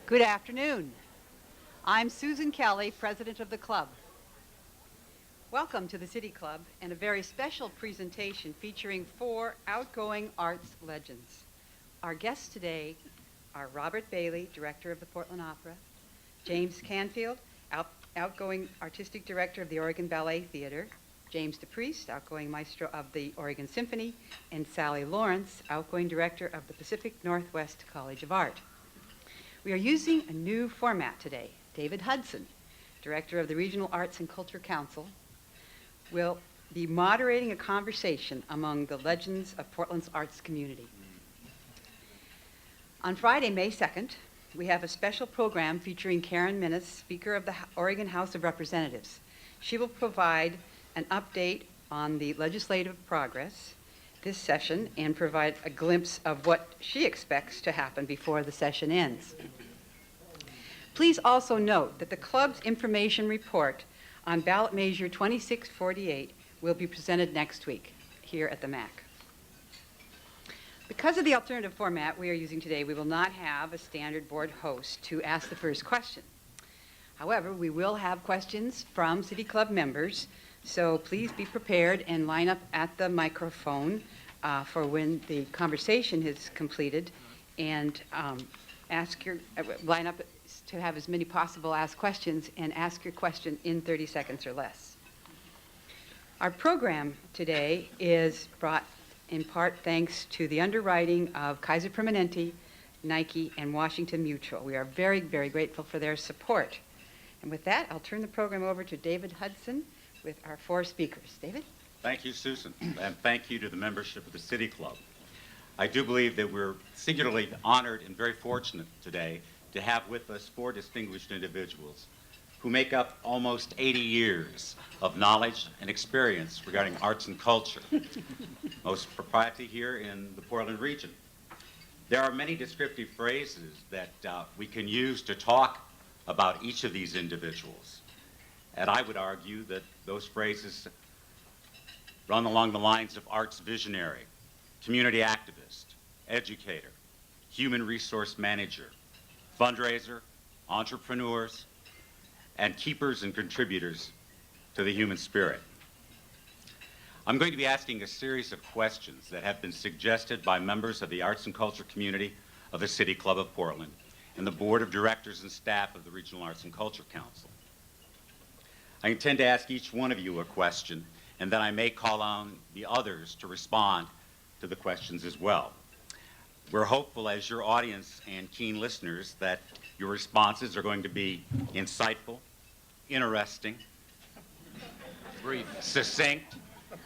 Good afternoon. I'm Susan Kelly, president of the club. Welcome to the City Club and a very special presentation featuring 4 outgoing arts legends. Our guests today are Robert Bailey, director of the Portland Opera, James Canfield, outgoing artistic director of the Oregon Ballet Theater, James DePreist, outgoing maestro of the Oregon Symphony, and Sally Lawrence, outgoing director of the Pacific Northwest College of Art. We are using a new format today. David Hudson, director of the Regional Arts and Culture Council, will be moderating a conversation among the legends of Portland's arts community. On Friday, May 2nd, we have a special program featuring Karen Minnis, Speaker of the Oregon House of Representatives. She will provide an update on the legislative progress this session and provide a glimpse of what she expects to happen before the session ends. Please also note that the club's information report on ballot measure 2648 will be presented next week here at the MAC. Because of the alternative format we are using today, we will not have a standard board host to ask the first question. However, we will have questions from City Club members, so please be prepared and line up at the microphone for when the conversation is completed, and line up to have as many possible asked questions and ask your question in 30 seconds or less. Our program today is brought in part thanks to the underwriting of Kaiser Permanente, Nike, and Washington Mutual. We are very, very grateful for their support. And with that, I'll turn the program over to David Hudson with our 4 speakers. David? Thank you, Susan, and thank you to the membership of the City Club. I do believe that we're singularly honored and very fortunate today to have with us 4 distinguished individuals who make up almost 80 years of knowledge and experience regarding arts and culture, most propriety here in the Portland region. There are many descriptive phrases that we can use to talk about each of these individuals, and I would argue that those phrases run along the lines of arts visionary, community activist, educator, human resource manager, fundraiser, entrepreneurs, and keepers and contributors to the human spirit. I'm going to be asking a series of questions that have been suggested by members of the arts and culture community of the City Club of Portland and the board of directors and staff of the Regional Arts and Culture Council. I intend to ask each one of you a question, and then I may call on the others to respond to the questions as well. We're hopeful, as your audience and keen listeners, that your responses are going to be insightful, interesting, brief, succinct,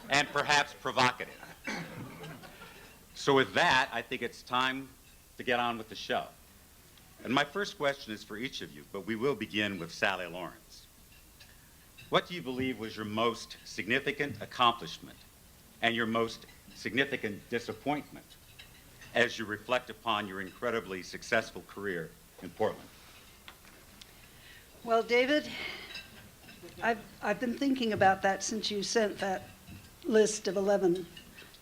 and perhaps provocative. So with that, I think it's time to get on with the show. And my first question is for each of you, but we will begin with Sally Lawrence. What do you believe was your most significant accomplishment and your most significant disappointment as you reflect upon your incredibly successful career in Portland? Well, David, I've been thinking about that since you sent that list of 11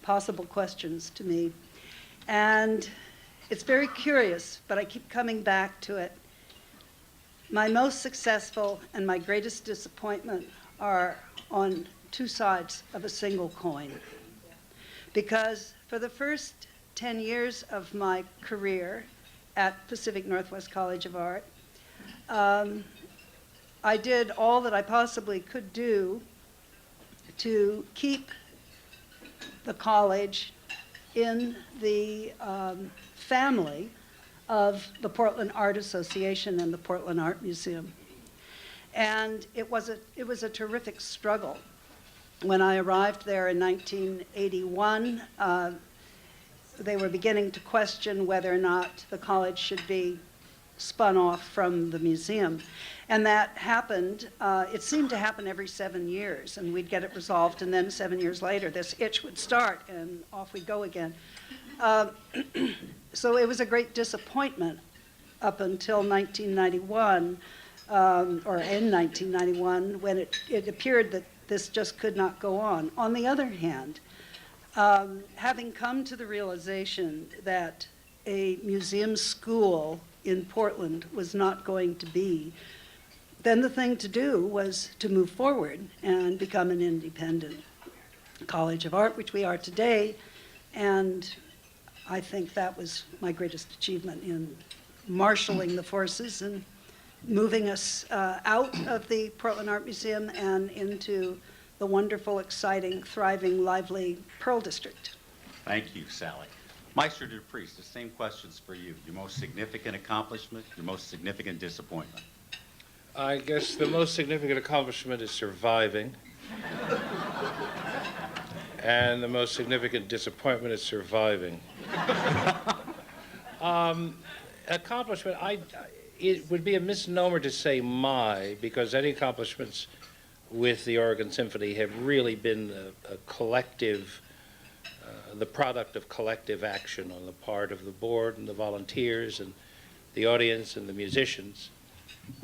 possible questions to me. And it's very curious, but I keep coming back to it. My most successful and my greatest disappointment are on 2 sides of a single coin. Because for the first 10 years of my career at Pacific Northwest College of Art, I did all that I possibly could do to keep the college in the family of the Portland Art Association and the Portland Art Museum. And it was a terrific struggle. When I arrived there in 1981, they were beginning to question whether or not the college should be spun off from the museum. And that happened, it seemed to happen every 7 years, and we'd get it resolved, and then 7 years later, this itch would start, and off we'd go again. So it was a great disappointment up until 1991, or in 1991, when it appeared that this just could not go on. On the other hand, having come to the realization that a museum school in Portland was not going to be, then the thing to do was to move forward and become an independent College of Art, which we are today. And I think that was my greatest achievement in marshaling the forces and moving us out of the Portland Art Museum and into the wonderful, exciting, thriving, lively Pearl District. Thank you, Sally. Maestro DePreist, the same questions for you. Your most significant accomplishment, your most significant disappointment. I guess the most significant accomplishment is surviving. And the most significant disappointment is surviving. Accomplishment, it would be a misnomer to say my, because any accomplishments with the Oregon Symphony have really been a collective, the product of collective action on the part of the board and the volunteers and the audience and the musicians.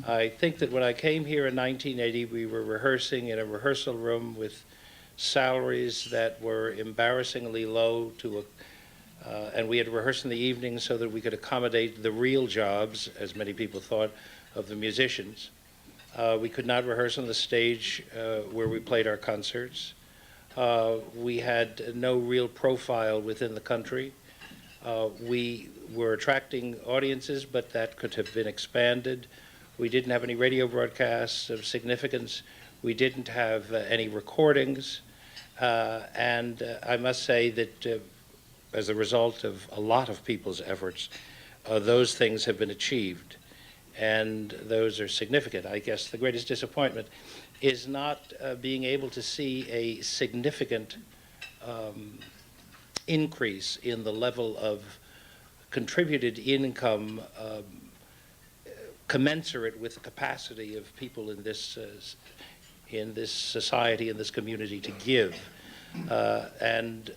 I think that when I came here in 1980, we were rehearsing in a rehearsal room with salaries that were embarrassingly low and we had rehearsed in the evenings so that we could accommodate the real jobs, as many people thought, of the musicians. We could not rehearse on the stage where we played our concerts. We had no real profile within the country. We were attracting audiences, but that could have been expanded. We didn't have any radio broadcasts of significance. We didn't have any recordings. And I must say that as a result of a lot of people's efforts, those things have been achieved. And those are significant. I guess the greatest disappointment is not being able to see a significant increase in the level of contributed income commensurate with the capacity of people in this society, in this community, to give. And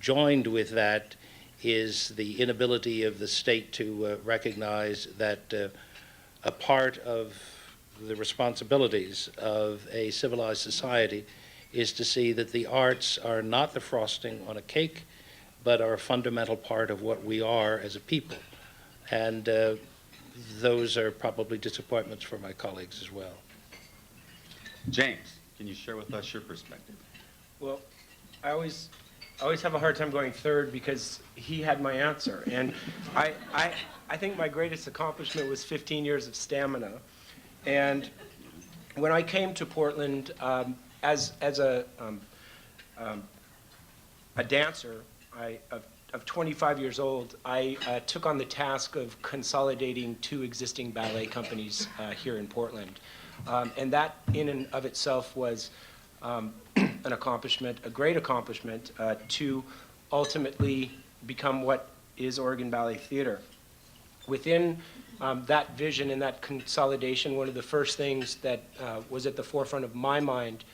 joined with that is the inability of the state to recognize that a part of the responsibilities of a civilized society is to see that the arts are not the frosting on a cake, but are a fundamental part of what we are as a people. And those are probably disappointments for my colleagues as well. James, can you share with us your perspective? Well, I always have a hard time going third because he had my answer. And I think my greatest accomplishment was 15 years of stamina. And when I came to Portland as a dancer of 25 years old, I took on the task of consolidating two existing ballet companies here in Portland. And that in and of itself was an accomplishment, a great accomplishment, to ultimately become what is Oregon Ballet Theater. Within that vision and that consolidation, one of the first things that was at the forefront of my mind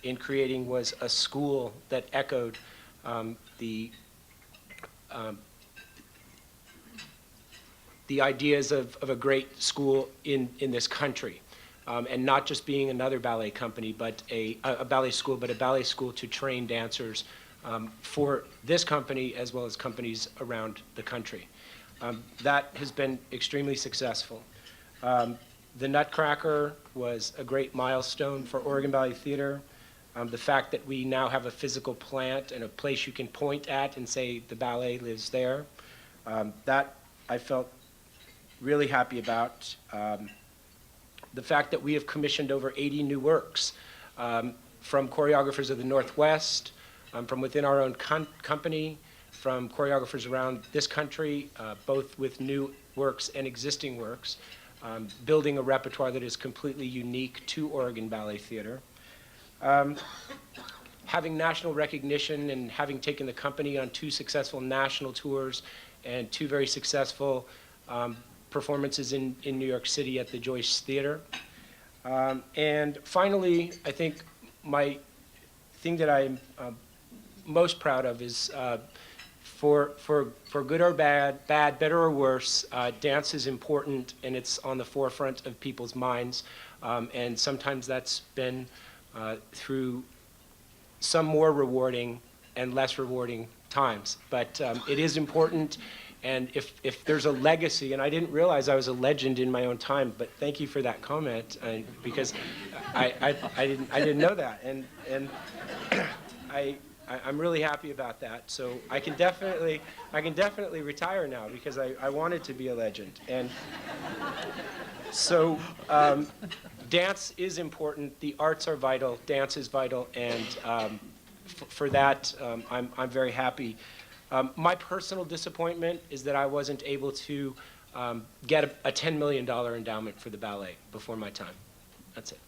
in creating was a school that echoed the ideas of a great school in this country. And not just being another ballet company, but a ballet school, but a ballet school to train dancers for this company as well as companies around the country. That has been extremely successful. The Nutcracker was a great milestone for Oregon Ballet Theater. The fact that we now have a physical plant and a place you can point at and say the ballet lives there, that I felt really happy about. The fact that we have commissioned over 80 new works from choreographers of the Northwest, from within our own company, from choreographers around this country, both with new works and existing works, building a repertoire that is completely unique to Oregon Ballet Theater. Having national recognition and having taken the company on 2 successful national tours and 2 very successful performances in New York City at the Joyce Theater. And finally, I think my thing that I'm most proud of is for good or bad, better or worse, dance is important and it's on the forefront of people's minds. And sometimes that's been through some more rewarding and less rewarding times. But it is important And if there's a legacy, and I didn't realize I was a legend in my own time, but thank you for that comment, because I didn't know that, and I'm really happy about that. So I can definitely retire now, because I wanted to be a legend. And so dance is important. The arts are vital. Dance is vital, and for that, I'm very happy. My personal disappointment is that I wasn't able to get a $10 million endowment for the ballet before my time. That's it.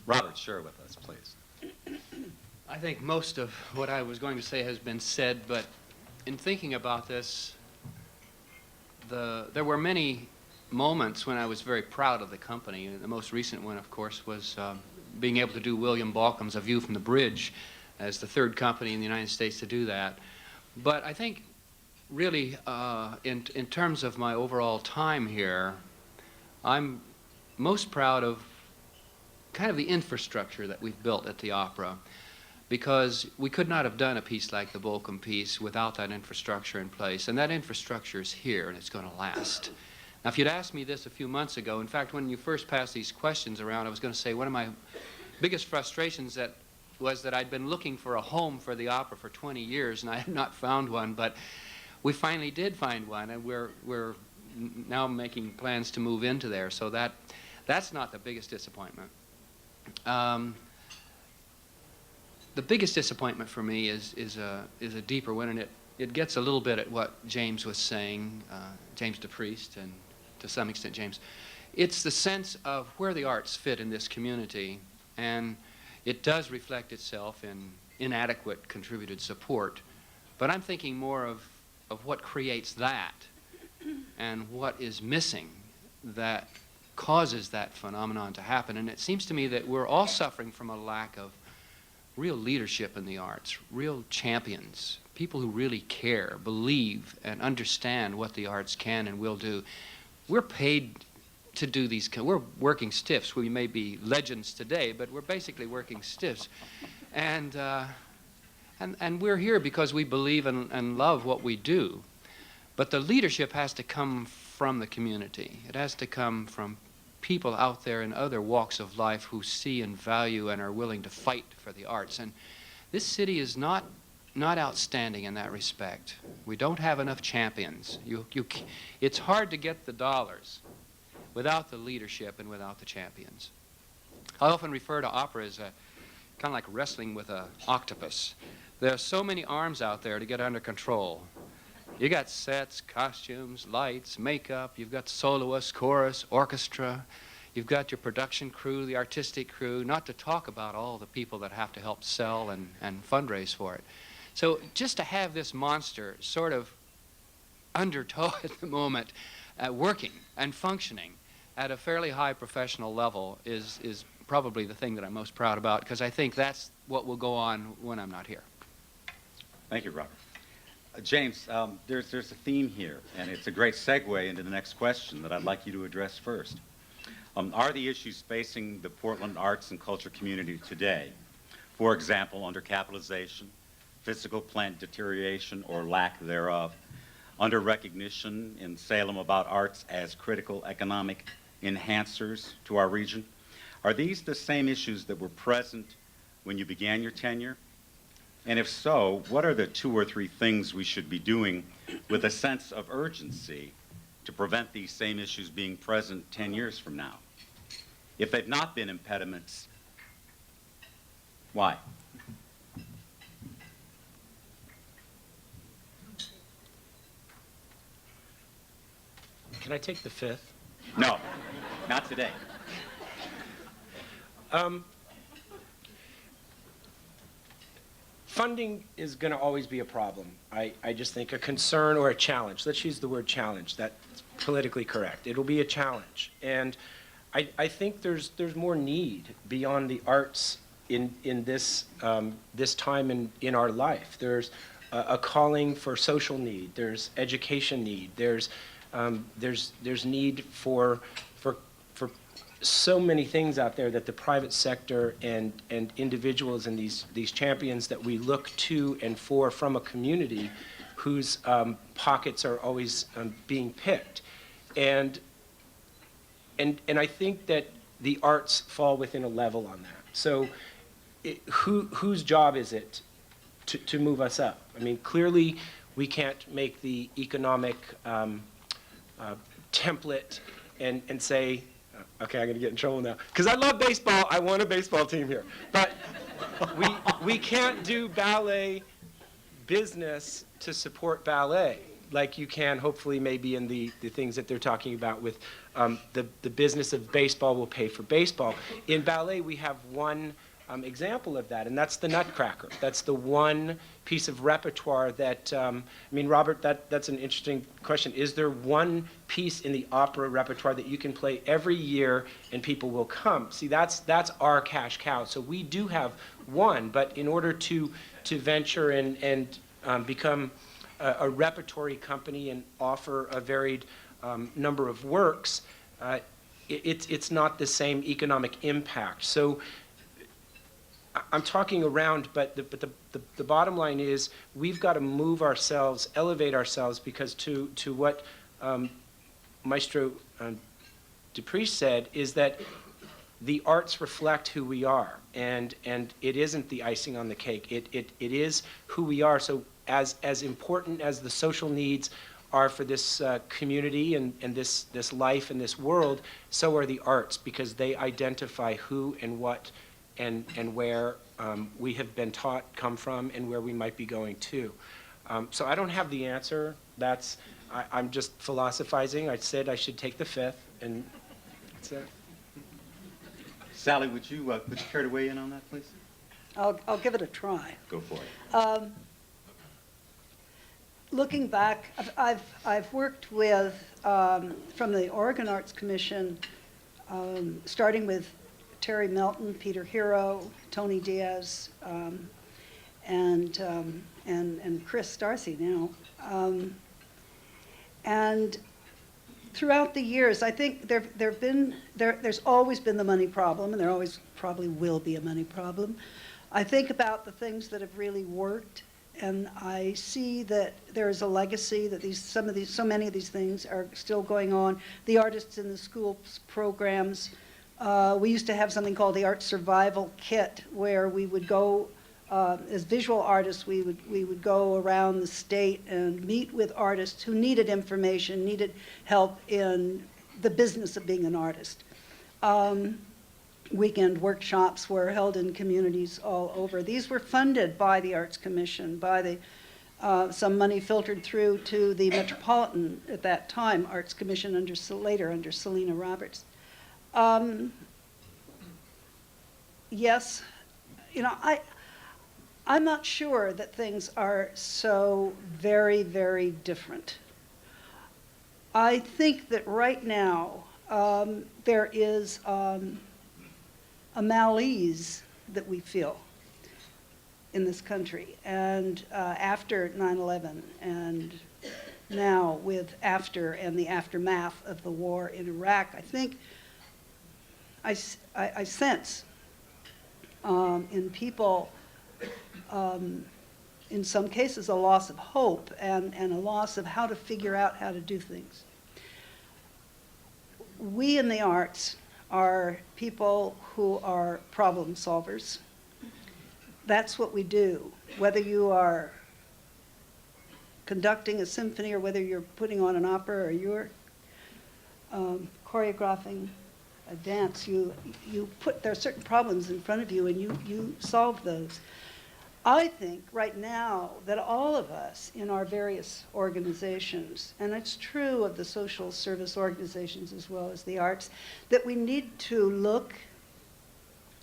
Robert, share with us, please. I think most of what I was going to say has been said, but in thinking about this, there were many moments when I was very proud of the company. The most recent one, of course, was being able to do William Balcom's A View from the Bridge as the third company in the United States to do that. But I think really in terms of my overall time here, I'm most proud of kind of the infrastructure that we've built at the opera, because we could not have done a piece like the Balcom piece without that infrastructure in place, and that infrastructure is here and it's going to last. Now, if you'd asked me this a few months ago, in fact, when you first passed these questions around, I was going to say one of my biggest frustrations was that I'd been looking for a home for the opera for 20 years and I had not found one, but we finally did find one, and we're now making plans to move into there, so that's not the biggest disappointment. The biggest disappointment for me is a deeper one, and it gets a little bit at what James was saying, James DePreist, and to some extent James. It's the sense of where the arts fit in this community, and it does reflect itself in inadequate contributed support. But I'm thinking more of what creates that and what is missing that causes that phenomenon to happen. And it seems to me that we're all suffering from a lack of real leadership in the arts, real champions, people who really care, believe, and understand what the arts can and will do. We're paid to do these, we're working stiffs. We may be legends today, but we're basically working stiffs. And we're here because we believe and love what we do. But the leadership has to come from the community. It has to come from people out there in other walks of life who see and value and are willing to fight for the arts. And this city is not outstanding in that respect. We don't have enough champions. It's hard to get the dollars without the leadership and without the champions. I often refer to opera as kind of like wrestling with an octopus. There are so many arms out there to get under control. You got sets, costumes, lights, makeup, you've got soloists, chorus, orchestra, you've got your production crew, the artistic crew, not to talk about all the people that have to help sell and fundraise for it. So just to have this monster sort of under tow at the moment, working and functioning at a fairly high professional level is probably the thing that I'm most proud about, because I think that's what will go on when I'm not here. Thank you, Robert. James, there's a theme here, and it's a great segue into the next question that I'd like you to address first. Are the issues facing the Portland arts and culture community today, for example, undercapitalization, physical plant deterioration or lack thereof, under recognition in Salem about arts as critical economic enhancers to our region, are these the same issues that were present when you began your tenure? And if so, what are the 2 or 3 things we should be doing with a sense of urgency to prevent these same issues being present 10 years from now? If they've not been impediments, why? Can I take the 5th? No, not today. Funding is going to always be a problem. I just think a concern or a challenge. Let's use the word challenge. That's politically correct. It'll be a challenge. And I think there's more need beyond the arts in this this time in our life. There's a calling for social need. There's education need. There's need for so many things out there that the private sector and individuals and these champions that we look to and for from a community whose pockets are always being picked. And I think that the arts fall within a level on that. So whose job is it to move us up? I mean, clearly we can't make the economic template and say, okay, I'm going to get in trouble now. Because I love baseball. I want a baseball team here. But we can't do ballet business to support ballet like you can hopefully maybe in the things that they're talking about with the business of baseball will pay for baseball. In ballet, we have one example of that, and that's the Nutcracker. That's the one piece of repertoire that, I mean, Robert, that's an interesting question. Is there one piece in the opera repertoire that you can play every year and people will come? See, that's our cash cow. So we do have one, but in order to venture and become a repertory company and offer a varied number of works, it's not the same economic impact. So I'm talking around, but the bottom line is we've got to move ourselves, elevate ourselves, because to what Maestro DePreist said is that the arts reflect who we are, and it isn't the icing on the cake. It is who we are. So as important as the social needs are for this community and this life and this world, so are the arts, because they identify who and what and where we have been taught come from and where we might be going to. So I don't have the answer. I'm just philosophizing. I said I should take the fifth, and that's it. Sally, would you care to weigh in on that, please? I'll give it a try. Go for it. Looking back, I've worked with, from the Oregon Arts Commission, starting with Terry Melton, Peter Hero, Tony Diaz, and Chris Darcy now. And throughout the years, I think there's always been the money problem, and there always probably will be a money problem. I think about the things that have really worked, and I see that there is a legacy that so many of these things are still going on. The artists in the schools programs. We used to have something called the Art Survival Kit, where we would go, as visual artists, we would go around the state and meet with artists who needed information, needed help in the business of being an artist. Weekend workshops were held in communities all over. These were funded by the Arts Commission, by some money filtered through to the Metropolitan, at that time, Arts Commission, later under Selena Roberts. Yes, I'm not sure that things are so very, very different. I think that right now there is a malaise that we feel in this country, and after 9/11, and now with after and the aftermath of the war in Iraq, I think I sense in people, in some cases, a loss of hope and a loss of how to figure out how to do things. We in the arts are people who are problem solvers. That's what we do. Whether you are conducting a symphony or whether you're putting on an opera or you're choreographing a dance, there are certain problems in front of you and you solve those. I think right now that all of us in our various organizations, and it's true of the social service organizations as well as the arts, that we need to look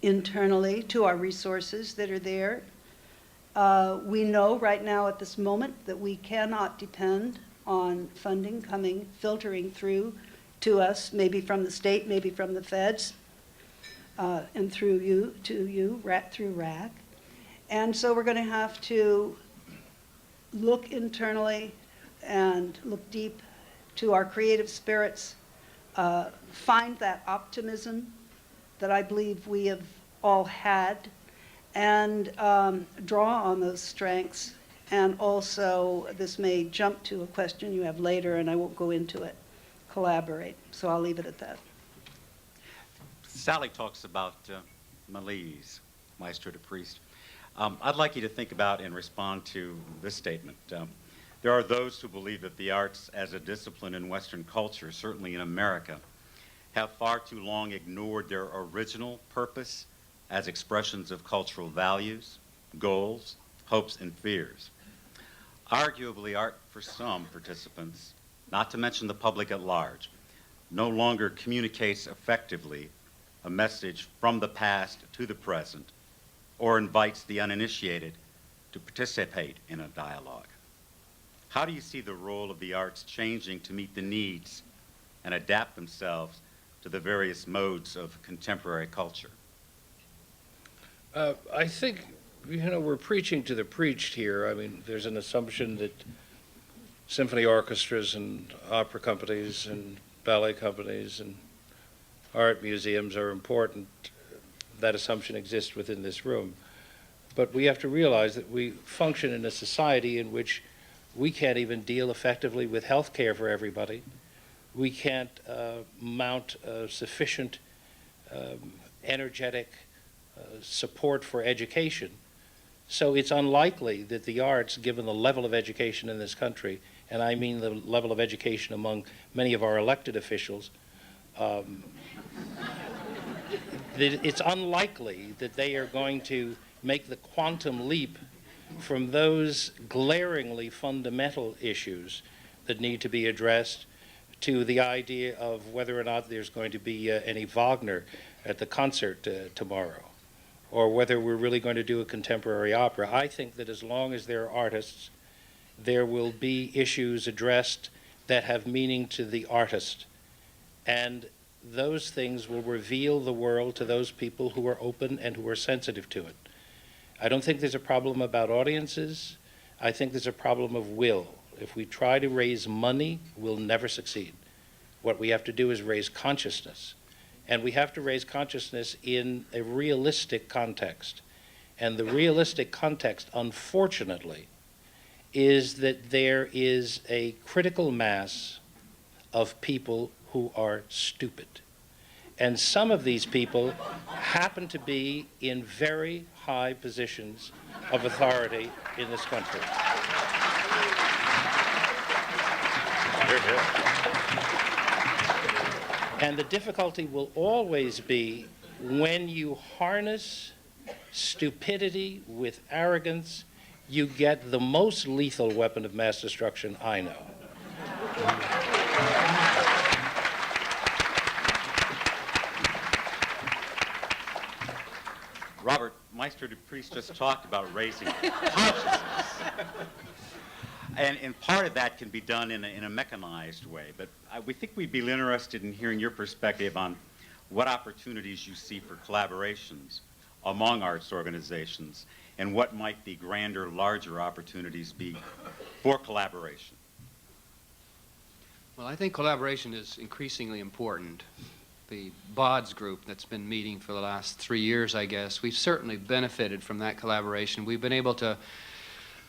internally to our resources that are there. We know right now at this moment that we cannot depend on funding filtering through to us, maybe from the state, maybe from the feds, and through you, through RAC. And so we're going to have to look internally and look deep to our creative spirits, find that optimism that I believe we have all had, and draw on those strengths and also, this may jump to a question you have later, and I won't go into it, collaborate. So I'll leave it at that. Sally talks about malaise, Maestro DePreist. I'd like you to think about and respond to this statement. There are those who believe that the arts as a discipline in Western culture, certainly in America, have far too long ignored their original purpose as expressions of cultural values, goals, hopes, and fears. Arguably, art for some participants, not to mention the public at large, no longer communicates effectively a message from the past to the present, or invites the uninitiated to participate in a dialogue. How do you see the role of the arts changing to meet the needs and adapt themselves to the various modes of contemporary culture? I think, we're preaching to the preached here. I mean, there's an assumption that symphony orchestras and opera companies and ballet companies and art museums are important. That assumption exists within this room. But we have to realize that we function in a society in which we can't even deal effectively with health care for everybody. We can't mount sufficient energetic support for education. So it's unlikely that the arts, given the level of education in this country, and I mean the level of education among many of our elected officials, it's unlikely that they are going to make the quantum leap from those glaringly fundamental issues that need to be addressed to the idea of whether or not there's going to be any Wagner at the concert tomorrow, or whether we're really going to do a contemporary opera. I think that as long as there are artists, there will be issues addressed that have meaning to the artist. And those things will reveal the world to those people who are open and who are sensitive to it. I don't think there's a problem about audiences. I think there's a problem of will. If we try to raise money, we'll never succeed. What we have to do is raise consciousness. And we have to raise consciousness in a realistic context. And the realistic context, unfortunately, is that there is a critical mass of people who are stupid. And some of these people happen to be in very high positions of authority in this country. And the difficulty will always be when you harness stupidity with arrogance, you get the most lethal weapon of mass destruction I know. Robert, Maestro DePreist just talked about raising consciousness. And part of that can be done in a mechanized way, but we think we'd be interested in hearing your perspective on what opportunities you see for collaborations among arts organizations, and what might the grander, larger opportunities be for collaboration. Well, I think collaboration is increasingly important. The BODS group that's been meeting for the last 3 years, I guess, we've certainly benefited from that collaboration. We've been able to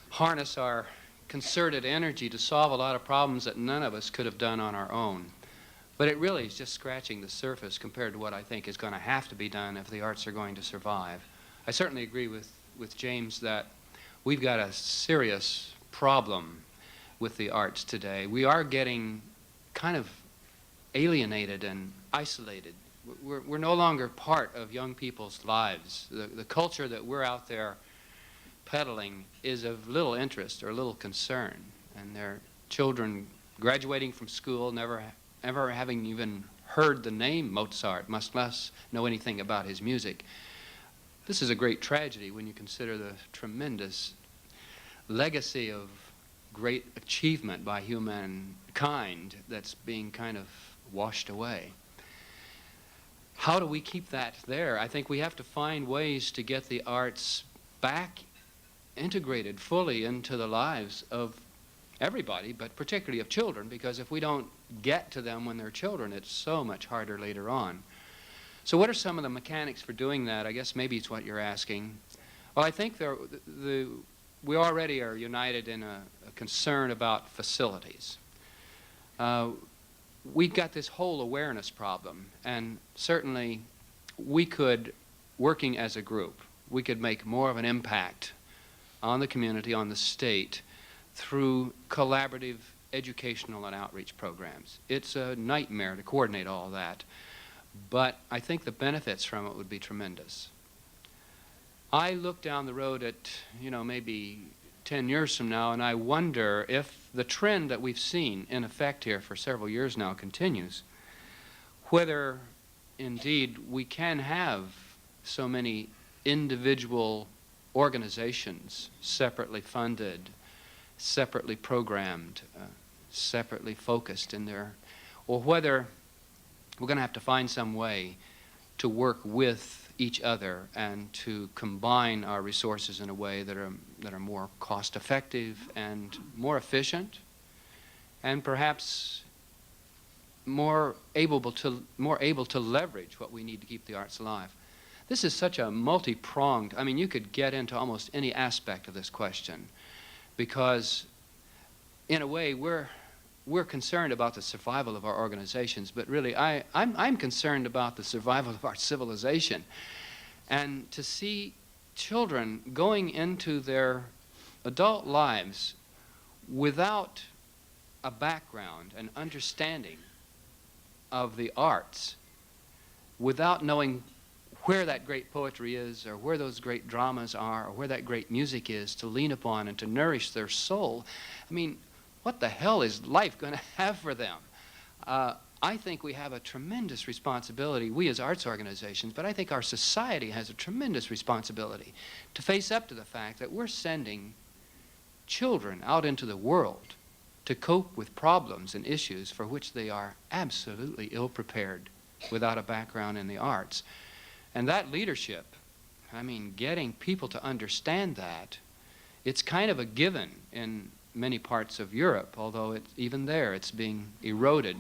harness our concerted energy to solve a lot of problems that none of us could have done on our own. But it really is just scratching the surface compared to what I think is going to have to be done if the arts are going to survive. I certainly agree with James that we've got a serious problem with the arts today. We are getting kind of alienated and isolated. We're no longer part of young people's lives. The culture that we're out there peddling is of little interest or little concern, and their children graduating from school never having even heard the name Mozart, much less know anything about his music. This is a great tragedy when you consider the tremendous legacy of great achievement by humankind that's being kind of washed away. How do we keep that there? I think we have to find ways to get the arts back integrated fully into the lives of everybody, but particularly of children, because if we don't get to them when they're children, it's so much harder later on. So what are some of the mechanics for doing that? I guess maybe it's what you're asking. Well, I think the we already are united in a concern about facilities. We've got this whole awareness problem, and certainly we could, working as a group, we could make more of an impact on the community, on the state, through collaborative educational and outreach programs. It's a nightmare to coordinate all that, but I think the benefits from it would be tremendous. I look down the road at, maybe 10 years from now, and I wonder if the trend that we've seen in effect here for several years now continues, whether indeed we can have so many individual organizations separately funded, separately programmed, separately focused in their, or whether we're going to have to find some way to work with each other and to combine our resources in a way that are more cost effective and more efficient, and perhaps more able to leverage what we need to keep the arts alive. This is such a multi-pronged, you could get into almost any aspect of this question, because in a way we're concerned about the survival of our organizations, but really I'm concerned about the survival of our civilization. And to see children going into their adult lives without a background and understanding of the arts, without knowing where that great poetry is, or where those great dramas are, or where that great music is to lean upon and to nourish their soul, what the hell is life going to have for them? I think we have a tremendous responsibility, we as arts organizations, but I think our society has a tremendous responsibility to face up to the fact that we're sending children out into the world to cope with problems and issues for which they are absolutely ill-prepared without a background in the arts. And that leadership, getting people to understand that, it's kind of a given in many parts of Europe, although even there it's being eroded.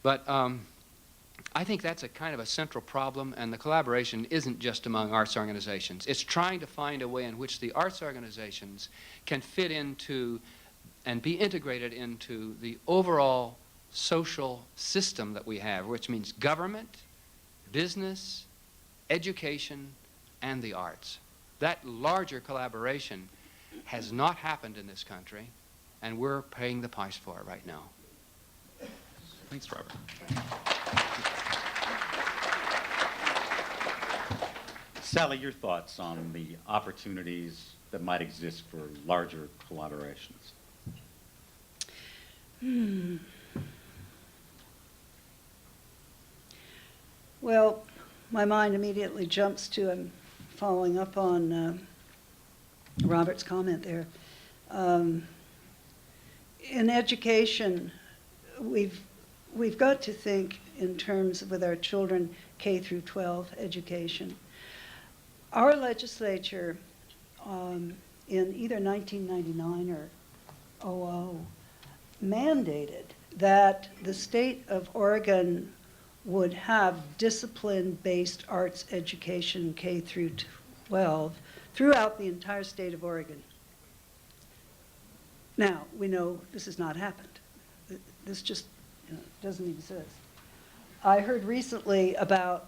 But I think that's a kind of a central problem, and the collaboration isn't just among arts organizations. It's trying to find a way in which the arts organizations can fit into and be integrated into the overall social system that we have, which means government, business, education, and the arts. That larger collaboration has not happened in this country, and we're paying the price for it right now. Thanks, Robert. Sally, your thoughts on the opportunities that might exist for larger collaborations? Well, my mind immediately jumps to, and following up on Robert's comment there. In education, we've got to think in terms with our children, K through 12 education. Our legislature in either 1999 or 00 mandated that the state of Oregon would have discipline-based arts education K through 12 throughout the entire state of Oregon. Now, we know this has not happened. This just doesn't exist. I heard recently about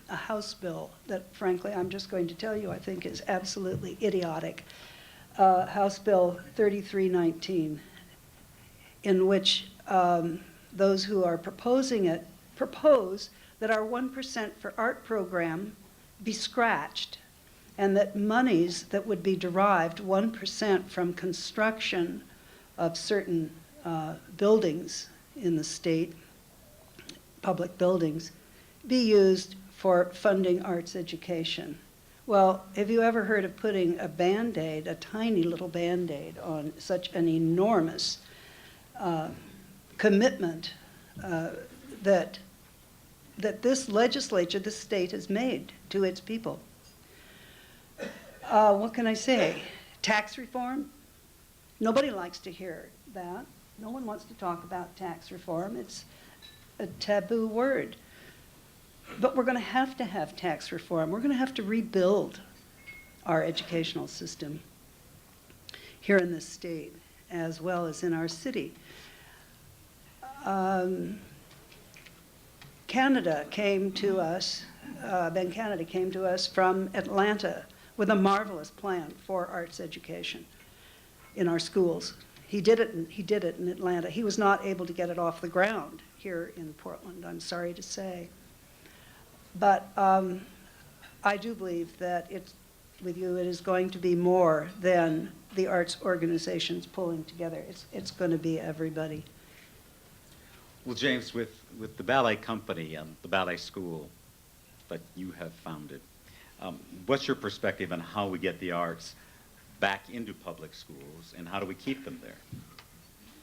a House bill that, frankly, I'm just going to tell you, I think is absolutely idiotic. House Bill 3319, in which those who are proposing it propose that our 1% for art program be scratched, and that monies that would be derived 1% from construction of certain buildings in the state, public buildings, be used for funding arts education. Well, have you ever heard of putting a Band-Aid, a tiny little Band-Aid, on such an enormous commitment that this legislature, this state has made to its people? What can I say? Tax reform? Nobody likes to hear that. No one wants to talk about tax reform. It's a taboo word. But we're going to have tax reform. We're going to have to rebuild our educational system. here in the state as well as in our city. Canada came to us, Ben Canada came to us from Atlanta with a marvelous plan for arts education in our schools. He did it in Atlanta. He was not able to get it off the ground here in Portland, I'm sorry to say. But I do believe that with you, it is going to be more than the arts organizations pulling together. It's going to be everybody. Well, James, with the ballet company and the ballet school that you have founded, what's your perspective on how we get the arts back into public schools, and how do we keep them there?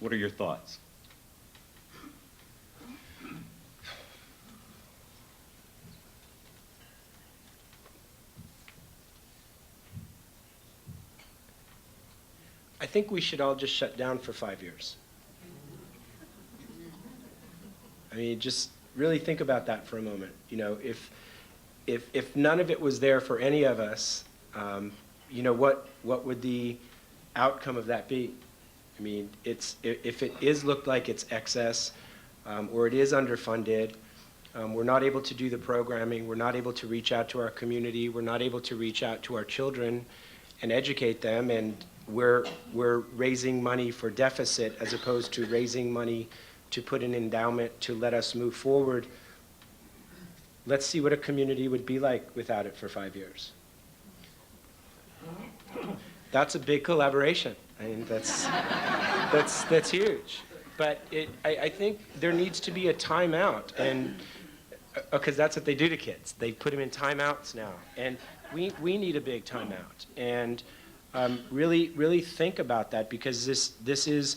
What are your thoughts? I think we should all just shut down for 5 years. I mean, just really think about that for a moment. You know, if none of it was there for any of us, you know, what would the outcome of that be? I mean, if it is looked like it's excess, or it is underfunded, we're not able to do the programming, we're not able to reach out to our community, we're not able to reach out to our children and educate them, and we're raising money for deficit as opposed to raising money to put an endowment to let us move forward. Let's see what a community would be like without it for 5 years. That's a big collaboration. I mean, that's huge. But I think there needs to be a timeout, and because that's what they do to kids. They put them in timeouts now, and we need a big timeout. And really think about that, because this is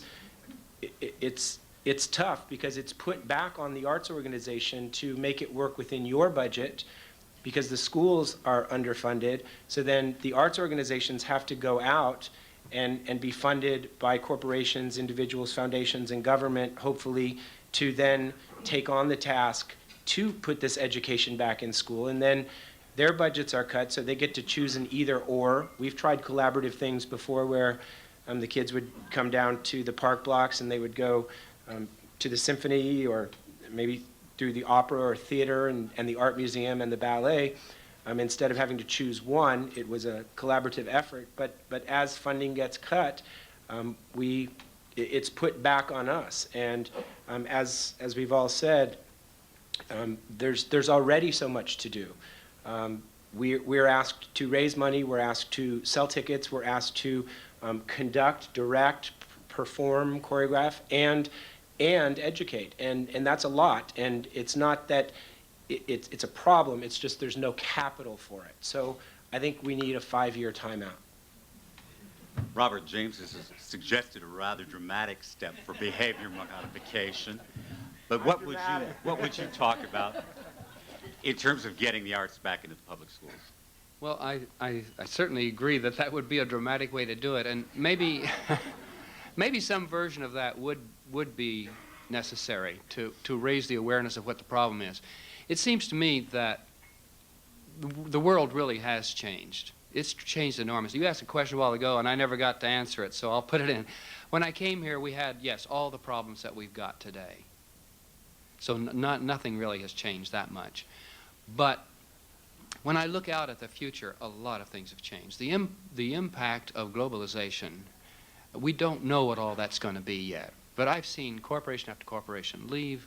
it's tough, because it's put back on the arts organization to make it work within your budget, because the schools are underfunded. So then the arts organizations have to go out and be funded by corporations, individuals, foundations, and government, hopefully, to then take on the task to put this education back in school. And then their budgets are cut, so they get to choose an either or. We've tried collaborative things before where the kids would come down to the park blocks and they would go to the symphony, or maybe through the opera or theater and the art museum and the ballet. Instead of having to choose one, it was a collaborative effort. But as funding gets cut, it's put back on us. And as we've all said, there's already so much to do. We're asked to raise money, we're asked to sell tickets, we're asked to conduct, direct, perform, choreograph, and educate, and that's a lot. And it's not that it's a problem, it's just there's no capital for it. So I think we need a 5-year timeout. Robert, James has suggested a rather dramatic step for behavior modification, but what would you talk about in terms of getting the arts back into the public schools? Well, I certainly agree that that would be a dramatic way to do it, and maybe maybe some version of that would be necessary to raise the awareness of what the problem is. It seems to me that the world really has changed. It's changed enormously. You asked a question a while ago, and I never got to answer it, so I'll put it in. When I came here, we had, yes, all the problems that we've got today. So nothing really has changed that much. But when I look out at the future, a lot of things have changed. The impact of globalization, we don't know what all that's going to be yet. But I've seen corporation after corporation leave.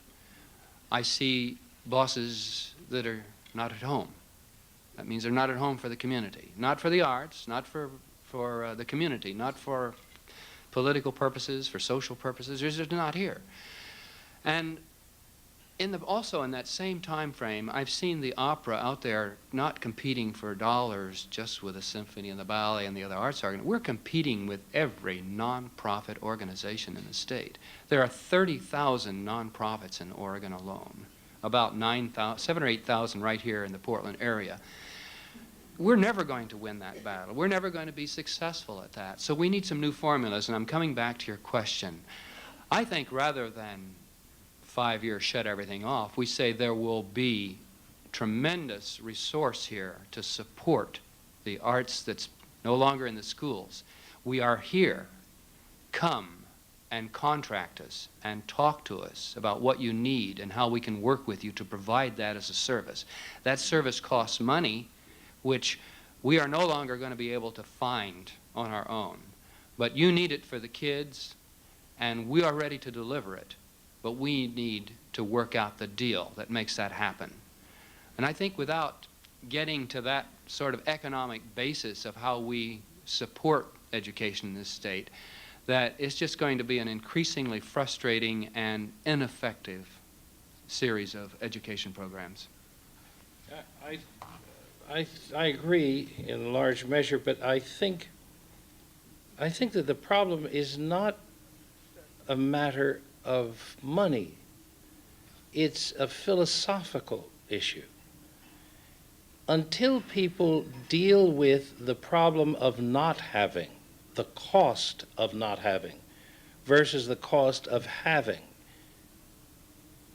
I see bosses that are not at home. That means they're not at home for the community. Not for the arts, not for the community, not for political purposes, for social purposes. They're just not here. And also in that same time frame, I've seen the opera out there not competing for dollars just with the symphony and the ballet and the other arts organizations. We're competing with every nonprofit organization in the state. There are 30,000 nonprofits in Oregon alone, about 7,000 or 8,000 right here in the Portland area. We're never going to win that battle. We're never going to be successful at that. So we need some new formulas, and I'm coming back to your question. I think rather than 5 years shut everything off, we say there will be tremendous resource here to support the arts that's no longer in the schools. we are here. Come and contract us and talk to us about what you need and how we can work with you to provide that as a service. That service costs money, which we are no longer going to be able to find on our own. But you need it for the kids, and we are ready to deliver it. But we need to work out the deal that makes that happen. And I think without getting to that sort of economic basis of how we support education in this state, that it's just going to be an increasingly frustrating and ineffective series of education programs. I agree in large measure, but I think that the problem is not a matter of money. It's a philosophical issue. Until people deal with the problem of not having, the cost of not having, versus the cost of having,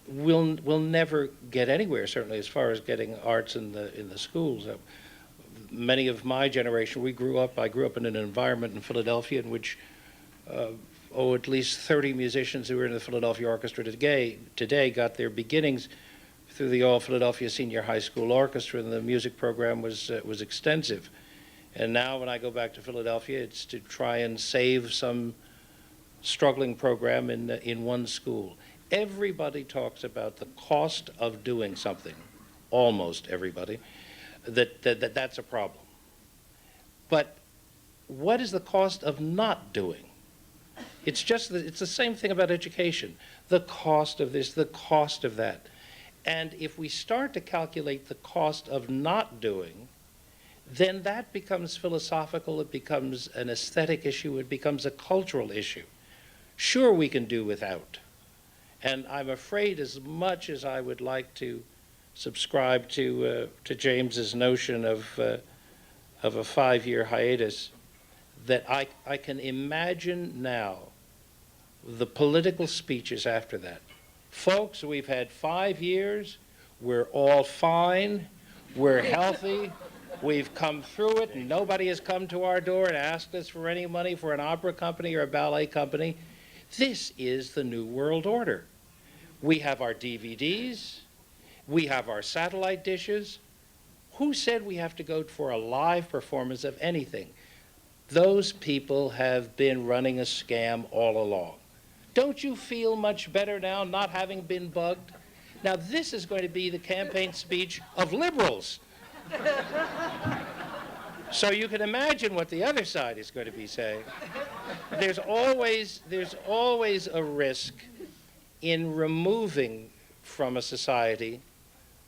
we'll never get anywhere, certainly as far as getting arts in the schools. Many of my generation, I grew up in an environment in Philadelphia in which at least 30 musicians who were in the Philadelphia Orchestra today got their beginnings through the All Philadelphia Senior High School Orchestra, and the music program was extensive. And now when I go back to Philadelphia, it's to try and save some struggling program in one school. Everybody talks about the cost of doing something, almost everybody, that's a problem. But what is the cost of not doing? It's the same thing about education. The cost of this, the cost of that. And if we start to calculate the cost of not doing, then that becomes philosophical, it becomes an aesthetic issue, it becomes a cultural issue. Sure, we can do without. And I'm afraid, as much as I would like to subscribe to James's notion of a 5-year hiatus, that I can imagine now the political speeches after that. Folks, we've had 5 years, we're all fine, we're healthy, we've come through it, and nobody has come to our door and asked us for any money for an opera company or a ballet company. This is the New World Order. We have our DVDs, we have our satellite dishes. Who said we have to go for a live performance of anything? Those people have been running a scam all along. Don't you feel much better now not having been bugged? Now this is going to be the campaign speech of liberals. So you can imagine what the other side is going to be saying. There's always a risk in removing from a society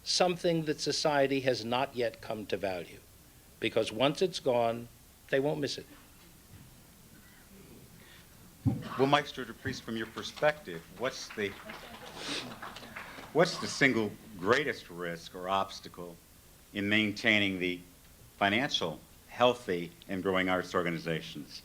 something that society has not yet come to value. Because once it's gone, they won't miss it. Well, Maestro DePreist, from your perspective, what's the single greatest risk or obstacle in maintaining the financial, healthy, and growing arts organizations?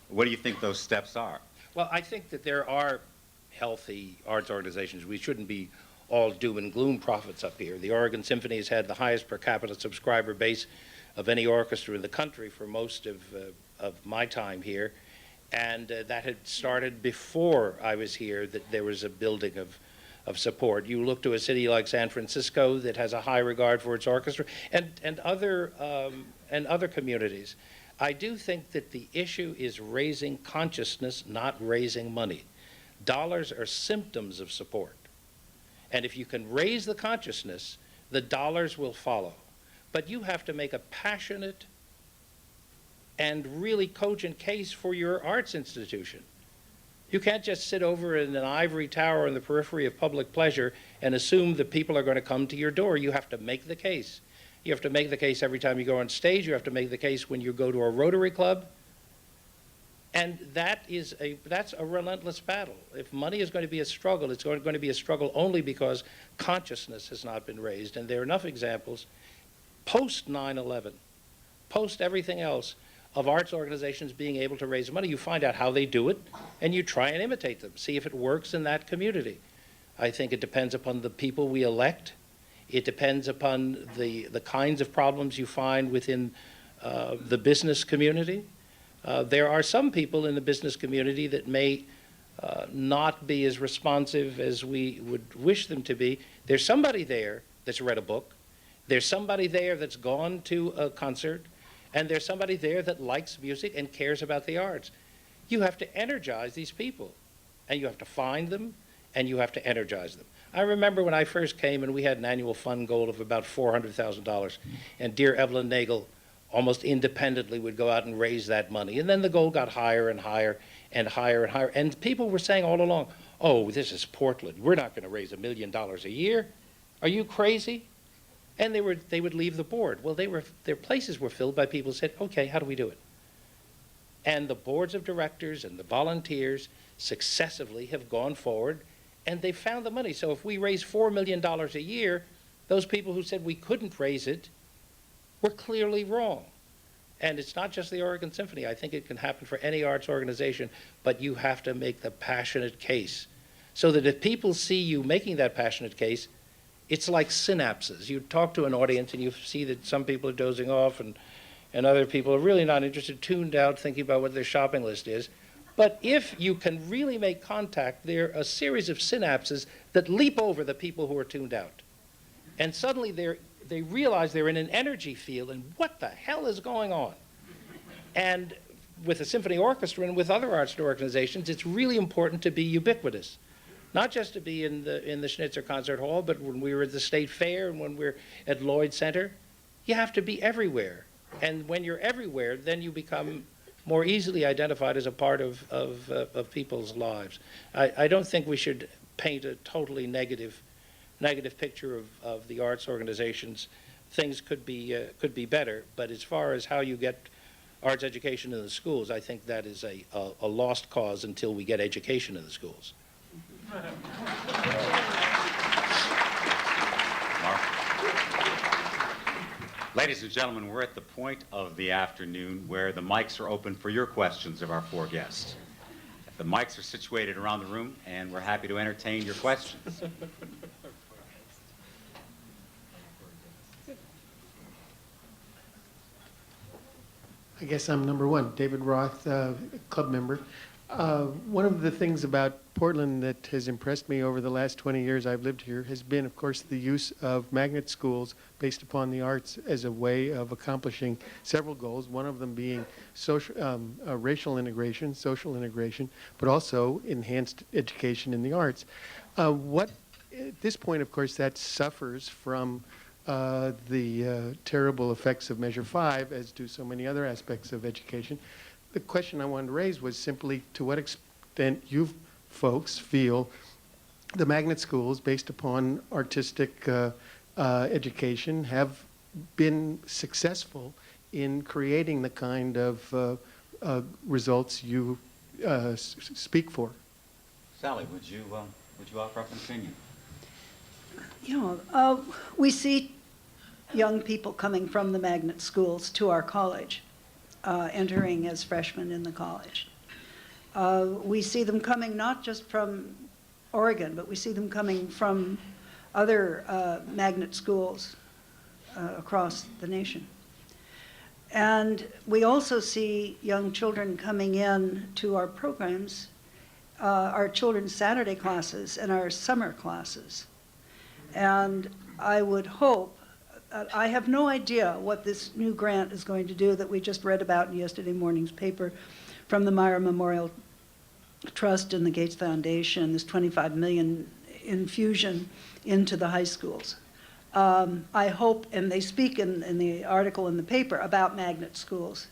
What do you think those steps are? Well, I think that there are healthy arts organizations. We shouldn't be all doom and gloom prophets up here. The Oregon Symphony has had the highest per capita subscriber base of any orchestra in the country for most of my time here. And that had started before I was here, that there was a building of support. You look to a city like San Francisco that has a high regard for its orchestra, and other communities. I do think that the issue is raising consciousness, not raising money. Dollars are symptoms of support. And if you can raise the consciousness, the dollars will follow. But you have to make a passionate and really cogent case for your arts institution. You can't just sit over in an ivory tower in the periphery of public pleasure and assume that people are going to come to your door. You have to make the case. You have to make the case every time you go on stage. You have to make the case when you go to a Rotary Club. And that's a relentless battle. If money is going to be a struggle, it's going to be a struggle only because consciousness has not been raised. And there are enough examples, post 9/11, post everything else, of arts organizations being able to raise money. You find out how they do it, and you try and imitate them. See if it works in that community. I think it depends upon the people we elect. It depends upon the kinds of problems you find within the business community. There are some people in the business community that may not be as responsive as we would wish them to be. There's somebody there that's read a book. There's somebody there that's gone to a concert. And there's somebody there that likes music and cares about the arts. You have to energize these people. And you have to find them, and you have to energize them. I remember when I first came and we had an annual fund goal of about $400,000. And dear Evelyn Nagel almost independently would go out and raise that money. And then the goal got higher and higher and higher and higher. And people were saying all along, oh, this is Portland. We're not going to raise $1 million a year. Are you crazy? And they would leave the board. Well, their places were filled by people who said, okay, how do we do it? And the boards of directors and the volunteers successively have gone forward, and they found the money. So if we raise $4 million a year, those people who said we couldn't raise it were clearly wrong. And it's not just the Oregon Symphony. I think it can happen for any arts organization, but you have to make the passionate case so that if people see you making that passionate case, it's like synapses. You talk to an audience and you see that some people are dozing off and other people are really not interested, tuned out, thinking about what their shopping list is. But if you can really make contact, there are a series of synapses that leap over the people who are tuned out. And suddenly they realize they're in an energy field, and what the hell is going on? And with the symphony orchestra and with other arts organizations, it's really important to be ubiquitous. Not just to be in the Schnitzer Concert Hall, but when we were at the State Fair and when we're at Lloyd Center, you have to be everywhere. And when you're everywhere, then you become more easily identified as a part of people's lives. I don't think we should paint a totally negative picture of the arts organizations. Things could be better, but as far as how you get arts education in the schools, I think that is a lost cause until we get education in the schools. Ladies and gentlemen, we're at the point of the afternoon where the mics are open for your questions of our four guests. The mics are situated around the room, and we're happy to entertain your questions. I guess I'm number one, David Roth, club member. One of the things about Portland that has impressed me over the last 20 years I've lived here has been, of course, the use of magnet schools based upon the arts as a way of accomplishing several goals, one of them being racial integration, social integration, but also enhanced education in the arts. At this point, of course, that suffers from the terrible effects of Measure 5, as do so many other aspects of education. The question I wanted to raise was simply to what extent you folks feel the magnet schools, based upon artistic education, have been successful in creating the kind of results you speak for. Sally, would you offer up an opinion? We see young people coming from the magnet schools to our college, entering as freshmen in the college. We see them coming not just from Oregon, but we see them coming from other magnet schools across the nation. And we also see young children coming in to our programs, our children's Saturday classes and our summer classes. And I would hope, I have no idea what this new grant is going to do that we just read about in yesterday morning's paper from the Meyer Memorial Trust and the Gates Foundation, this $25 million infusion into the high schools. I hope, and they speak in the article in the paper about magnet schools,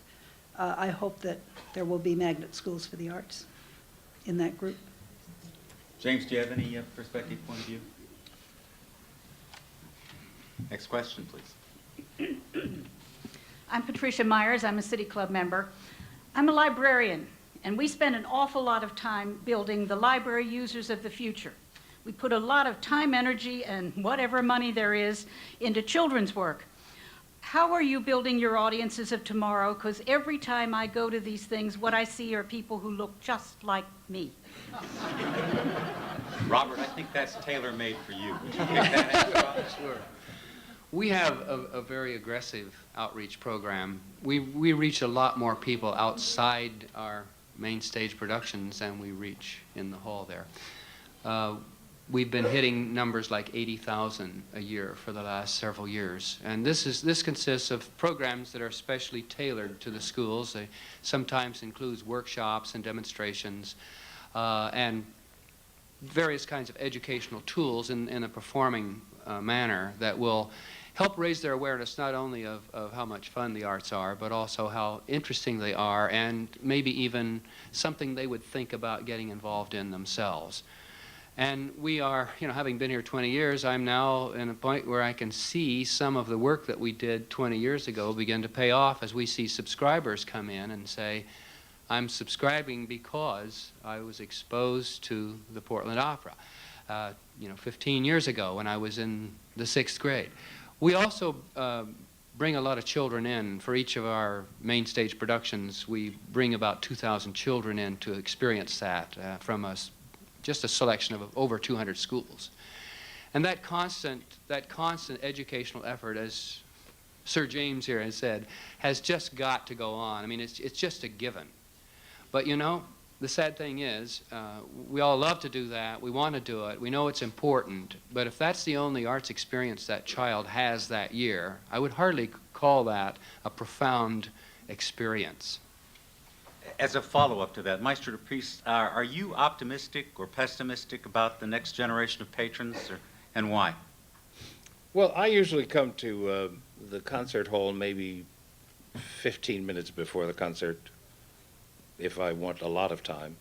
I hope that there will be magnet schools for the arts in that group. James, do you have any perspective, point of view? Next question, please. I'm Patricia Myers. I'm a City Club member. I'm a librarian, and we spend an awful lot of time building the library users of the future. We put a lot of time, energy, and whatever money there is into children's work. How are you building your audiences of tomorrow? Because every time I go to these things, what I see are people who look just like me. Robert, I think that's tailor-made for you. Would you take that answer, Robert? Sure. We have a very aggressive outreach program. We reach a lot more people outside our main stage productions than we reach in the hall there. We've been hitting numbers like 80,000 a year for the last several years. And this consists of programs that are specially tailored to the schools. They sometimes includes workshops and demonstrations and various kinds of educational tools in a performing manner that will help raise their awareness not only of how much fun the arts are, but also how interesting they are and maybe even something they would think about getting involved in themselves. And we are, having been here 20 years, I'm now in a point where I can see some of the work that we did 20 years ago begin to pay off as we see subscribers come in and say, I'm subscribing because I was exposed to the Portland Opera, 15 years ago when I was in the 6th grade. We also bring a lot of children in. For each of our main stage productions, we bring about 2,000 children in to experience that from just a selection of over 200 schools. And that constant educational effort, as Sir James here has said, has just got to go on. I mean, it's just a given. But the sad thing is, we all love to do that, we want to do it, we know it's important, but if that's the only arts experience that child has that year, I would hardly call that a profound experience. As a follow-up to that, Maestro DePreist, are you optimistic or pessimistic about the next generation of patrons, and why? Well, I usually come to the concert hall maybe 15 minutes before the concert, if I want a lot of time.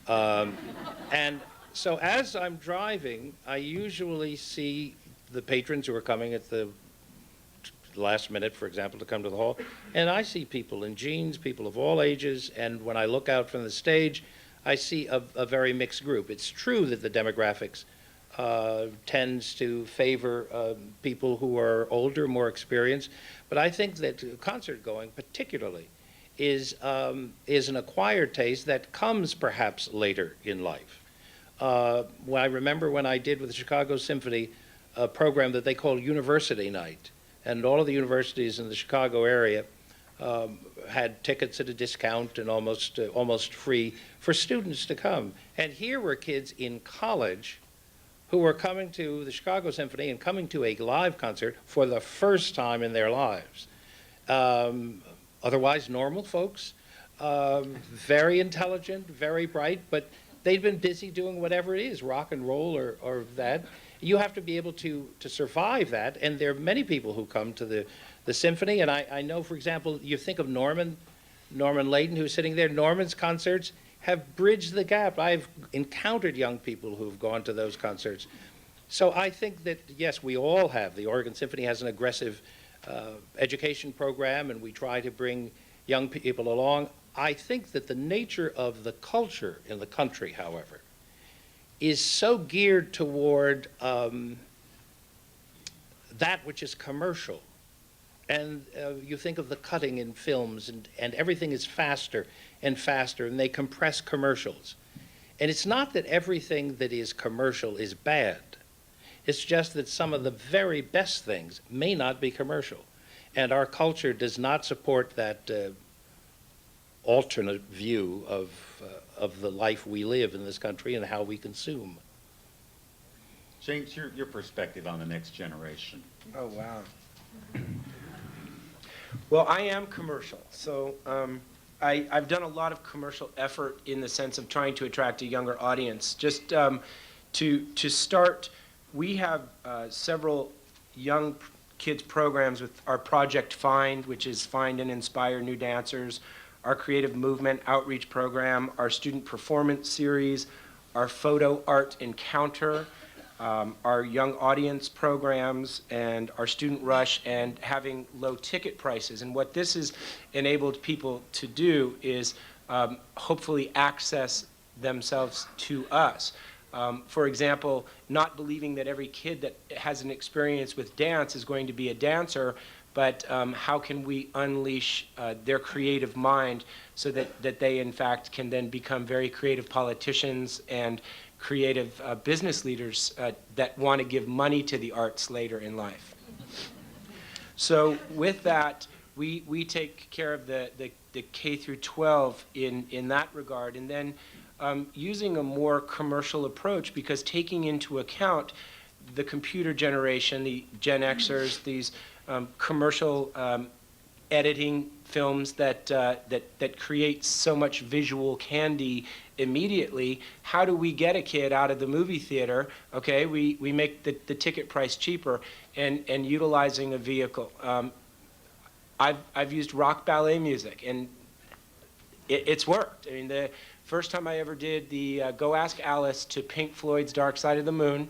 And so as I'm driving, I usually see the patrons who are coming at the last minute, for example, to come to the hall, and I see people in jeans, people of all ages, and when I look out from the stage, I see a very mixed group. It's true that the demographics tends to favor people who are older, more experienced, but I think that concert going particularly is an acquired taste that comes perhaps later in life. I remember when I did with the Chicago Symphony a program that they called University Night, and all of the universities in the Chicago area had tickets at a discount and almost free for students to come. And here were kids in college who were coming to the Chicago Symphony and coming to a live concert for the first time in their lives. Otherwise normal folks, very intelligent, very bright, but they'd been busy doing whatever it is, rock and roll or that. You have to be able to survive that, and there are many people who come to the symphony, and I know, for example, you think of Norman Layton, who's sitting there. Norman's concerts have bridged the gap. I've encountered young people who've gone to those concerts. So I think that, yes, we all have. The Oregon Symphony has an aggressive education program, and we try to bring young people along. I think that the nature of the culture in the country, however, is so geared toward that which is commercial. And you think of the cutting in films, and everything is faster and faster, and they compress commercials. And it's not that everything that is commercial is bad. It's just that some of the very best things may not be commercial. And our culture does not support that alternate view of the life we live in this country and how we consume. James, your perspective on the next generation. Oh, wow. Well, I am commercial, so I've done a lot of commercial effort in the sense of trying to attract a younger audience. Just to start, we have several young kids programs with our Project Find, which is Find and Inspire New Dancers, our Creative Movement Outreach Program, our Student Performance Series, our Photo Art Encounter, our Young Audience programs, and our Student Rush, and having low ticket prices. And what this has enabled people to do is hopefully access themselves to us. For example, not believing that every kid that has an experience with dance is going to be a dancer, but how can we unleash their creative mind so that they, in fact, can then become very creative politicians and creative business leaders that want to give money to the arts later in life. So with that, we take care of the K through 12 in that regard, and then using a more commercial approach, because taking into account the computer generation, the Gen Xers, these commercial editing films that create so much visual candy immediately. How do we get a kid out of the movie theater? Okay, we make the ticket price cheaper, and utilizing a vehicle. I've used rock ballet music, and it's worked. I mean, the first time I ever did the Go Ask Alice to Pink Floyd's Dark Side of the Moon,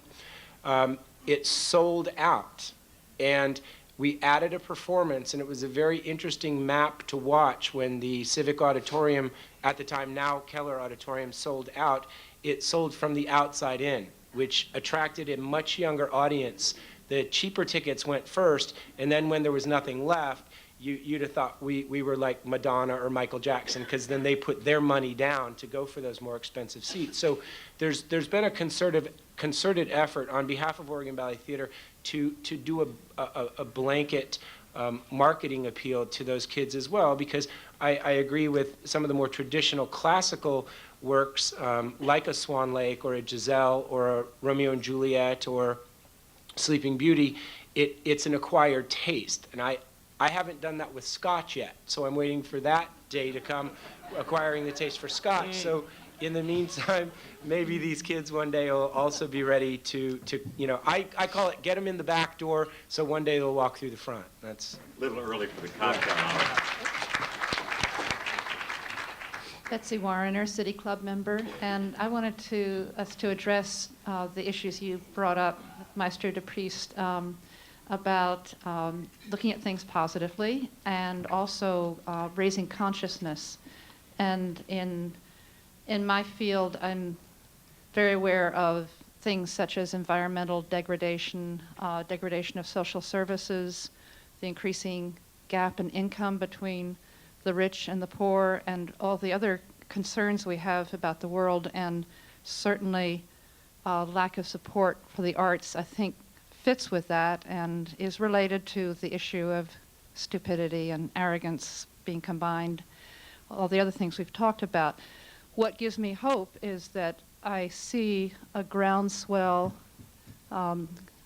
it sold out, and we added a performance, and it was a very interesting map to watch when the Civic Auditorium, at the time now Keller Auditorium, sold out. It sold from the outside in, which attracted a much younger audience. The cheaper tickets went first, and then when there was nothing left, you'd have thought we were like Madonna or Michael Jackson, because then they put their money down to go for those more expensive seats. So there's been a concerted effort on behalf of Oregon Ballet Theater to do a blanket marketing appeal to those kids as well, because I agree with some of the more traditional classical works, like a Swan Lake or a Giselle or a Romeo and Juliet or Sleeping Beauty. It's an acquired taste, and I haven't done that with Scotch yet, so I'm waiting for that day to come, acquiring the taste for Scotch. So in the meantime, maybe these kids one day will also be ready to I call it get them in the back door, so one day they'll walk through the front. That's A little early for the cocktail hour. Betsy Warrener, City Club member, and I wanted us to address the issues you brought up, Maestro DePreist, about looking at things positively and also raising consciousness. And in my field, I'm very aware of things such as environmental degradation, degradation of social services, the increasing gap in income between the rich and the poor, and all the other concerns we have about the world, and certainly lack of support for the arts, I think, fits with that and is related to the issue of stupidity and arrogance being combined, all the other things we've talked about. What gives me hope is that I see a groundswell,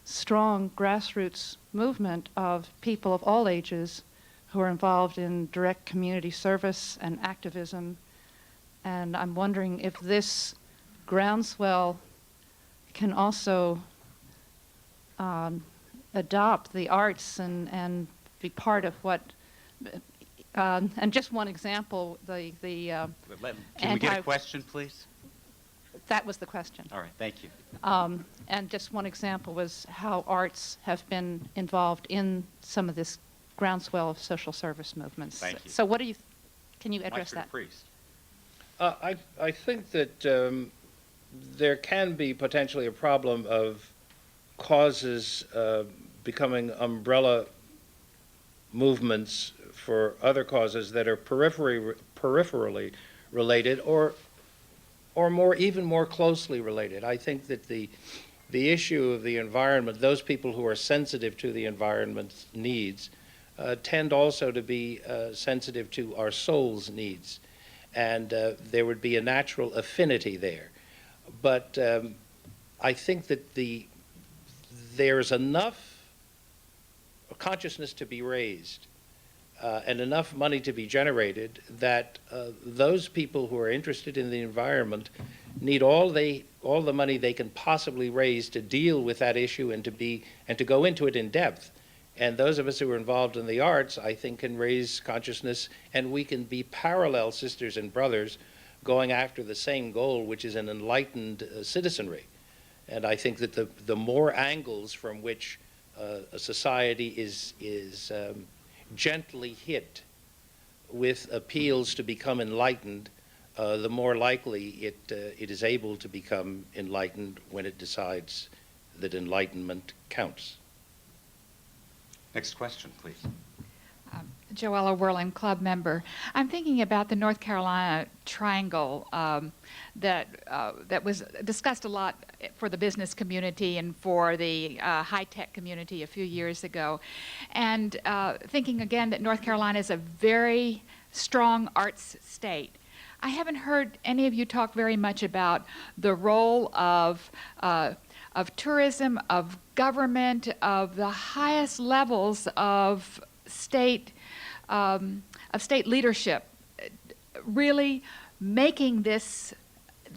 strong grassroots movement of people of all ages who are involved in direct community service and activism. And I'm wondering if this groundswell can also adopt the arts and be part of what, and just one example, Can we get a question, please? That was the question. All right, thank you. And just one example was how arts have been involved in some of this groundswell of social service movements. Thank you. So what do you, can you address Maestro that? DePreist. I think that there can be potentially a problem of causes becoming umbrella movements for other causes that are peripherally related or even more closely related. I think that the issue of the environment, those people who are sensitive to the environment's needs, tend also to be sensitive to our soul's needs. And there would be a natural affinity there. But I think that there's enough consciousness to be raised and enough money to be generated that those people who are interested in the environment need all the money they can possibly raise to deal with that issue and to go into it in depth. And those of us who are involved in the arts, I think, can raise consciousness, and we can be parallel sisters and brothers going after the same goal, which is an enlightened citizenry. And I think that the more angles from which a society is gently hit with appeals to become enlightened, the more likely it is able to become enlightened when it decides that enlightenment counts. Next question, please. Joella Whirling, club member. I'm thinking about the North Carolina triangle that was discussed a lot for the business community and for the high-tech community a few years ago. And thinking again that North Carolina is a very strong arts state. I haven't heard any of you talk very much about the role of tourism, of government, of the highest levels of state leadership, really making this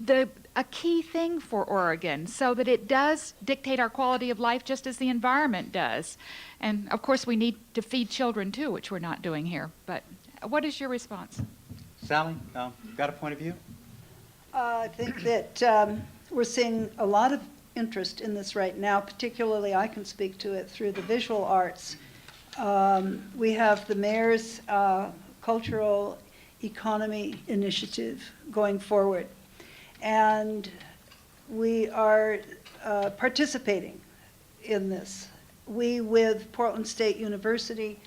a key thing for Oregon, so that it does dictate our quality of life just as the environment does. And of course, we need to feed children too, which we're not doing here. But what is your response? Sally, got a point of view? I think that we're seeing a lot of interest in this right now. Particularly, I can speak to it through the visual arts. We have the mayor's cultural economy initiative going forward, and we are participating in this. We, with Portland State University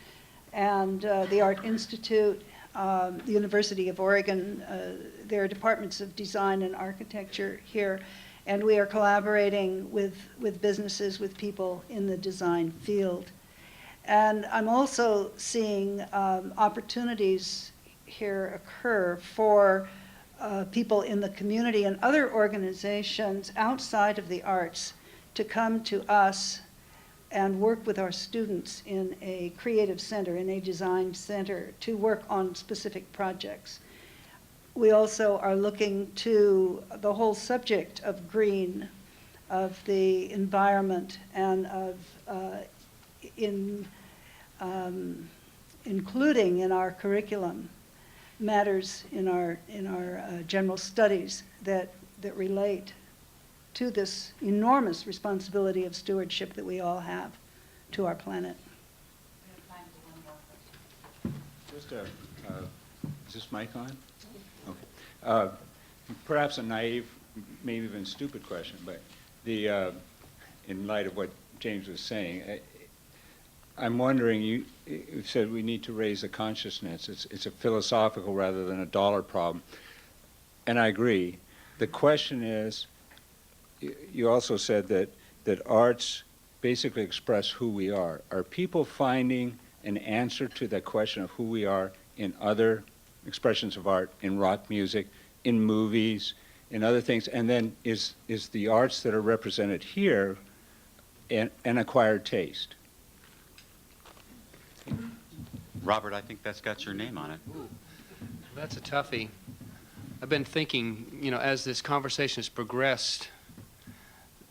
and the Art Institute, the University of Oregon, there are departments of design and architecture here, and we are collaborating with businesses, with people in the design field. And I'm also seeing opportunities here occur for people in the community and other organizations outside of the arts to come to us and work with our students in a creative center, in a design center, to work on specific projects. We also are looking to the whole subject of green, of the environment, and of including in our curriculum matters in our general studies that relate to this enormous responsibility of stewardship that we all have to our planet. Just is this mic on? Okay. Perhaps a naive, maybe even stupid question, but in light of what James was saying, I'm wondering, you said we need to raise the consciousness. It's a philosophical rather than a dollar problem, and I agree. The question is, you also said that arts basically express who we are. Are people finding an answer to that question of who we are in other expressions of art, in rock music, in movies, in other things? And then is the arts that are represented here an acquired taste? Robert, I think that's got your name on it. Ooh, that's a toughie. I've been thinking, as this conversation has progressed,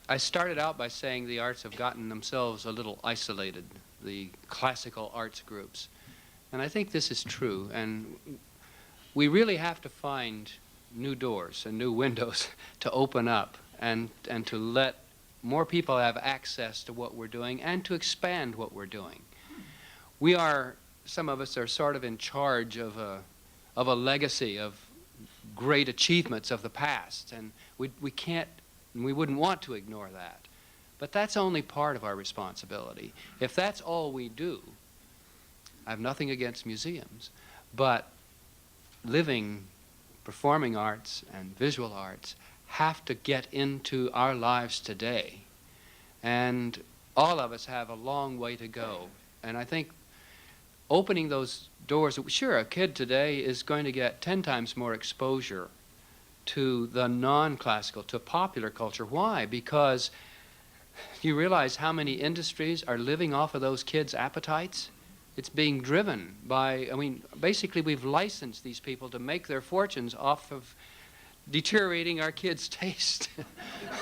I started out by saying the arts have gotten themselves a little isolated, the classical arts groups. And I think this is true. And we really have to find new doors and new windows to open up and to let more people have access to what we're doing and to expand what we're doing. Some of us are sort of in charge of a legacy of great achievements of the past, and we can't, and we wouldn't want to ignore that. But that's only part of our responsibility. If that's all we do, I have nothing against museums, but living, performing arts and visual arts have to get into our lives today. And all of us have a long way to go. And I think opening those doors, sure, a kid today is going to get 10 times more exposure to the non-classical, to popular culture. Why? Because you realize how many industries are living off of those kids' appetites? It's being driven by, basically we've licensed these people to make their fortunes off of deteriorating our kids' taste.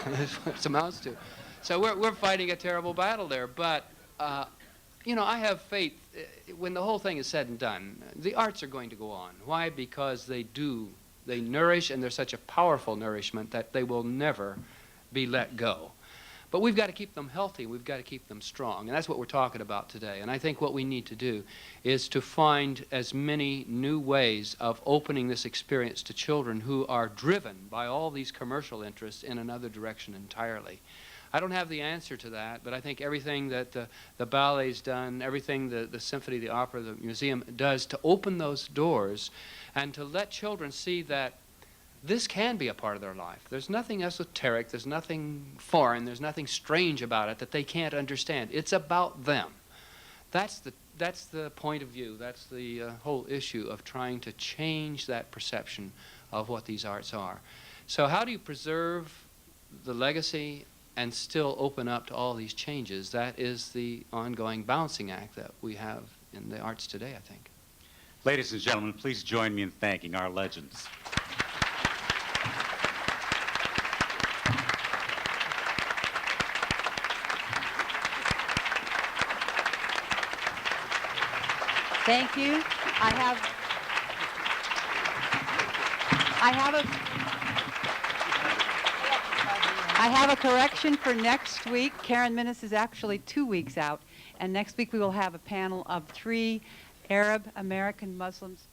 That's what it amounts to. So we're fighting a terrible battle there. But, I have faith, when the whole thing is said and done, the arts are going to go on. Why? Because they nourish, and they're such a powerful nourishment that they will never be let go. But we've got to keep them healthy. We've got to keep them strong. And that's what we're talking about today. And I think what we need to do is to find as many new ways of opening this experience to children who are driven by all these commercial interests in another direction entirely. I don't have the answer to that, but I think everything that the ballet's done, everything the symphony, the opera, the museum does to open those doors and to let children see that this can be a part of their life. There's nothing esoteric, there's nothing foreign, there's nothing strange about it that they can't understand. It's about them. That's the point of view. That's the whole issue of trying to change that perception of what these arts are. So how do you preserve the legacy and still open up to all these changes? That is the ongoing balancing act that we have in the arts today, I think. Ladies and gentlemen, please join me in thanking our legends. Thank you. I have a correction for next week. Karen Minnis is actually 2 weeks out, and next week we will have a panel of 3 Arab American Muslims